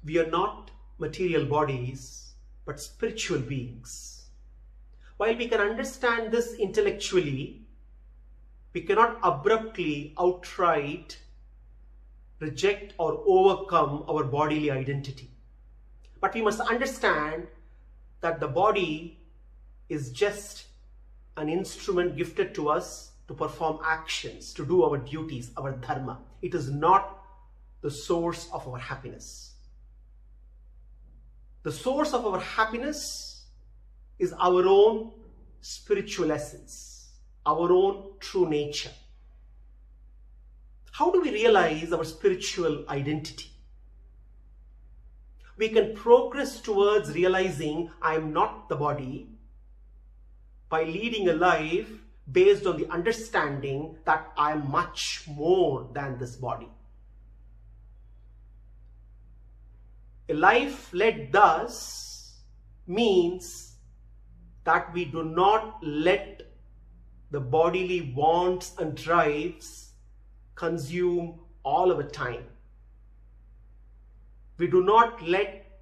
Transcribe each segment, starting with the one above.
We are not material bodies, but spiritual beings. While we can understand this intellectually, we cannot abruptly, outright reject or overcome our bodily identity. But we must understand that the body is just an instrument gifted to us to perform actions, to do our duties, our dharma. It is not the source of our happiness. The source of our happiness is our own spiritual essence, our own true nature. How do we realize our spiritual identity? We can progress towards realizing I am not the body by leading a life based on the understanding that I am much more than this body. A life led thus means that we do not let the bodily wants and drives consume all our time. We do not let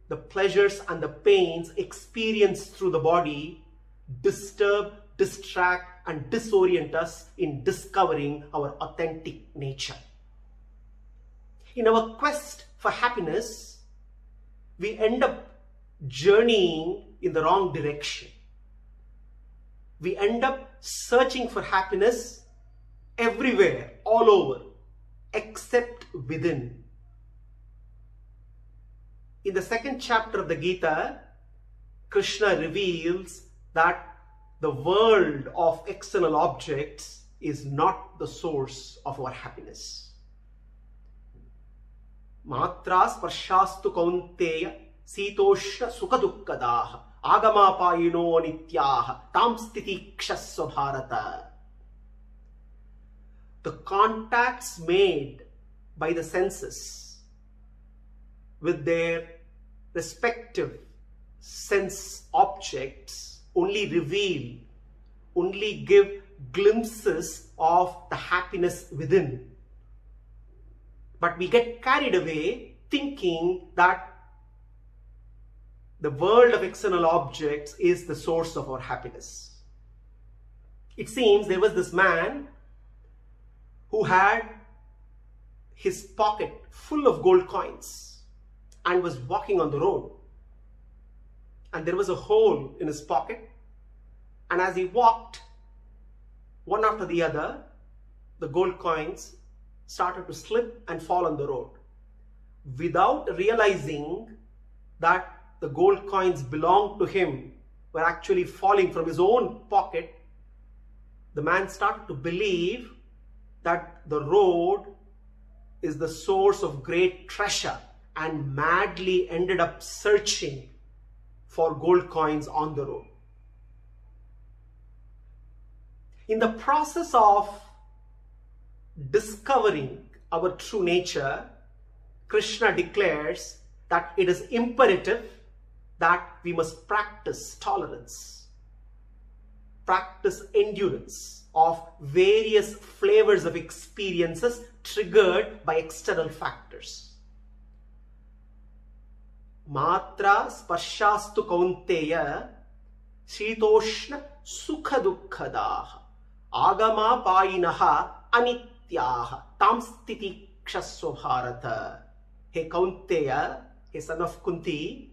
the pleasures and the pains experienced through the body disturb, distract, and disorient us in discovering our authentic nature. In our quest for happiness, we end up journeying in the wrong direction. We end up searching for happiness everywhere, all over, except within. In the second chapter of the Gita, Krishna reveals that the world of external objects is not the source of our happiness. Matra sparshastu kaunteya sitoshna sukadukkadaha agamapayino nityaha tam stitikshasva bharata. The contacts made by the senses with their respective sense objects only reveal, only give glimpses of the happiness within. But we get carried away thinking that the world of external objects is the source of our happiness. It seems there was this man who had his pocket full of gold coins and was walking on the road. And there was a hole in his pocket. And as he walked, one after the other, the gold coins started to slip and fall on the road. Without realizing that the gold coins belonged to him, were actually falling from his own pocket, the man started to believe that the road is the source of great treasure and madly ended up searching for gold coins on the road. In the process of discovering our true nature, Krishna declares that it is imperative that we must practice tolerance, practice endurance of various flavors of experiences triggered by external factors. Matra sparshastu kaunteya shitoshna sukhadukkadaha agama payinaha anityaha tam stitikshasva bharata. Hey Kaunteya, hey son of Kunti,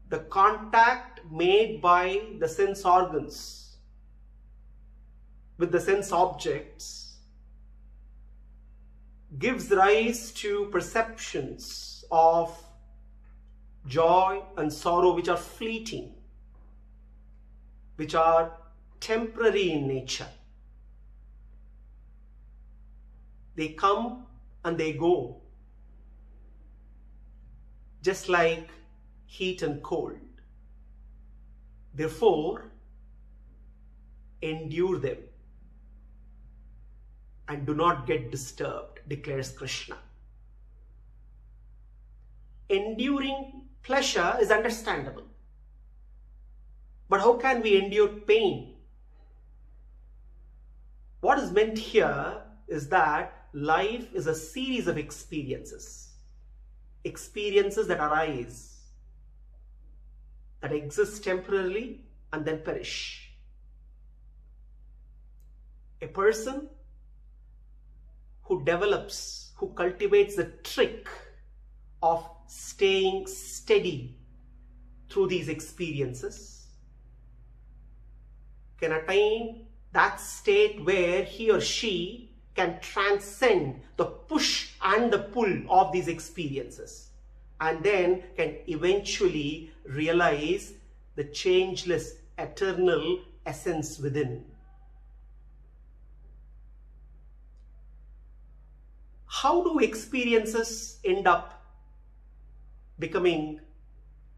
the contact made by the sense organs with the sense objects gives rise to perceptions of joy and sorrow which are fleeting, which are temporary in nature. They come and they go, just like heat and cold. Therefore, endure them and do not get disturbed, declares Krishna. Enduring pleasure is understandable. But how can we endure pain? What is meant here is that life is a series of experiences. experiences that arise, that exist temporarily and then perish. A person who develops, who cultivates the trick of staying steady through these experiences can attain that state where he or she can transcend the push and the pull of these experiences, and then can eventually realize the changeless, eternal essence within. How do experiences end up becoming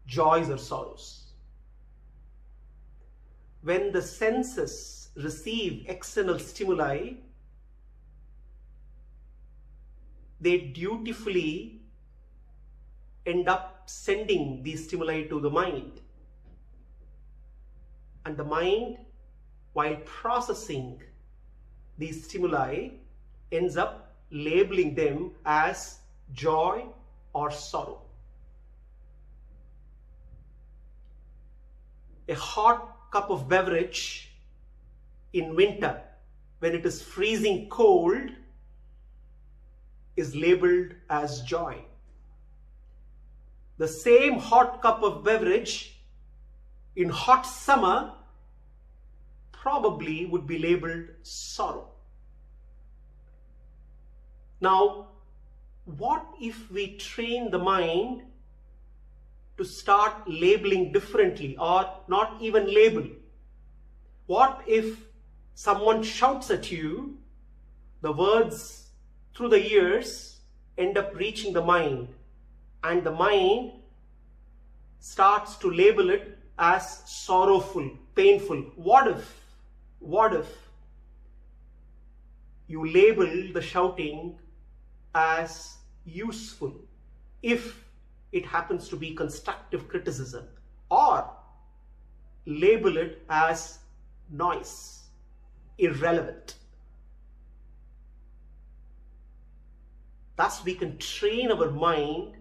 joys or sorrows? When the senses receive external stimuli, they dutifully end up sending these stimuli to the mind. And the mind, while processing these stimuli, ends up labeling them as joy or sorrow. A hot cup of beverage in winter, when it is freezing cold, is labeled as joy. The same hot cup of beverage in hot summer probably would be labeled sorrow. Now, what if we train the mind to start labeling differently, or not even label? What if someone shouts at you, the words through the ears end up reaching the mind, and the mind starts to label it as sorrowful, painful? What if you label the shouting as useful, if it happens to be constructive criticism, or label it as noise, irrelevant? Thus, we can train our mind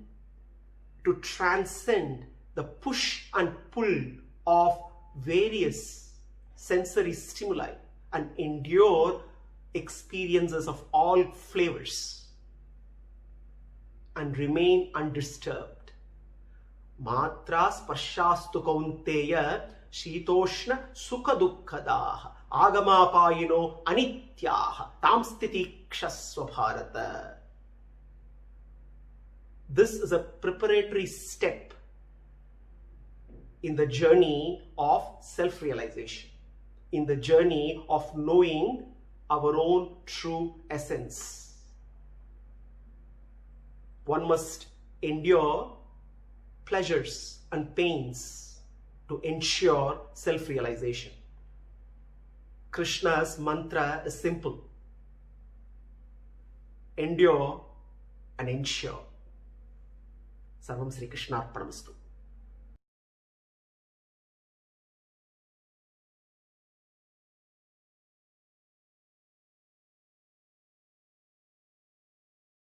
to transcend the push and pull of various sensory stimuli and endure experiences of all flavors and remain undisturbed. Matra sparshastu kaunteya shitoshna sukha dukkadaha agamapayino anityaha tamstitikshasva bharata. This is a preparatory step in the journey of self-realization, in the journey of knowing our own true essence. One must endure pleasures and pains to ensure self-realization. Krishna's mantra is simple: endure and ensure. Sarvam Sri Krishnarpanamastu.